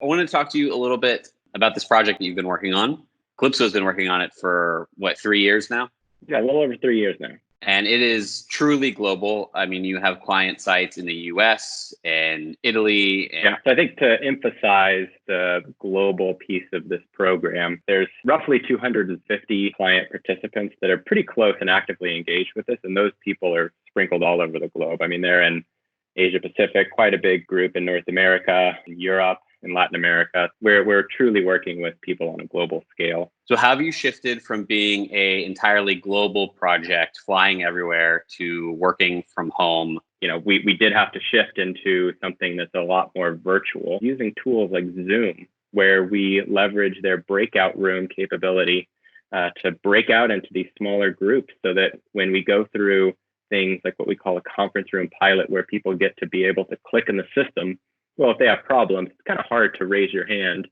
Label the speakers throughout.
Speaker 1: I want to talk to you a little bit about this project that you've been working on. Calypso's been working on it for what, 3 years now?
Speaker 2: Yeah, a little over 3 years now.
Speaker 1: And it is truly global. I mean, you have client sites in the US and Italy.
Speaker 2: Yeah, so I think to emphasize the global piece of this program, there's roughly 250 client participants that are pretty close and actively engaged with this. And those people are sprinkled all over the globe. I mean, they're in Asia Pacific, quite a big group in North America, Europe, and Latin America. We're truly working with people on a global scale.
Speaker 1: So how have you shifted from being a entirely global project, flying everywhere, to working from home?
Speaker 2: We did have to shift into something that's a lot more virtual, using tools like Zoom, where we leverage their breakout room capability to break out into these smaller groups so that when we go through things like what we call a conference room pilot, where people get to be able to click in the system. Well, if they have problems, it's kind of hard to raise your hand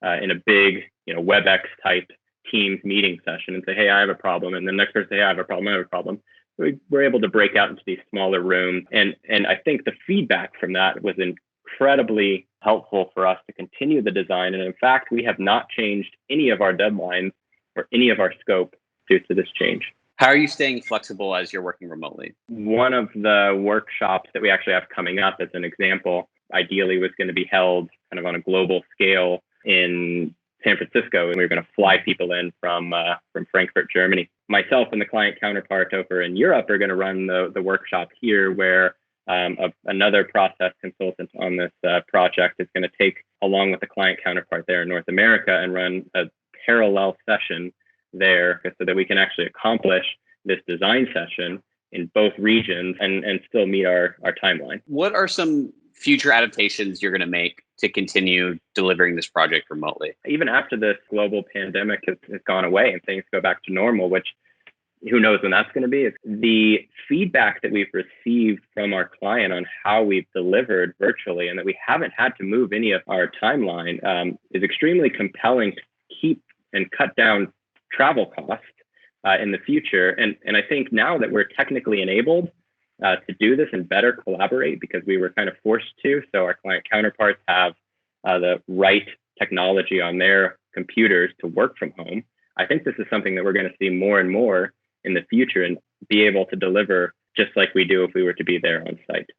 Speaker 2: in a big, WebEx type Teams meeting session and say, hey, I have a problem. And the next person say, hey, I have a problem. So we're able to break out into these smaller rooms. And I think the feedback from that was incredibly helpful for us to continue the design. And in fact, we have not changed any of our deadlines or any of our scope due to this change.
Speaker 1: How are you staying flexible as you're working remotely?
Speaker 2: One of the workshops that we actually have coming up as an example, ideally was going to be held kind of on a global scale in San Francisco, and we were going to fly people in from Frankfurt, Germany. Myself and the client counterpart over in Europe are going to run the workshop here, where another process consultant on this project is going to take, along with the client counterpart there in North America, and run a parallel session there so that we can actually accomplish this design session in both regions and still meet our timeline.
Speaker 1: What are some future adaptations you're going to make to continue delivering this project remotely?
Speaker 2: Even after this global pandemic has gone away and things go back to normal, which who knows when that's going to be, the feedback that we've received from our client on how we've delivered virtually and that we haven't had to move any of our timeline is extremely compelling to keep and cut down travel costs in the future. And I think now that we're technically enabled to do this and better collaborate, because we were kind of forced to, so our client counterparts have the right technology on their computers to work from home. I think this is something that we're going to see more and more in the future and be able to deliver just like we do if we were to be there on site.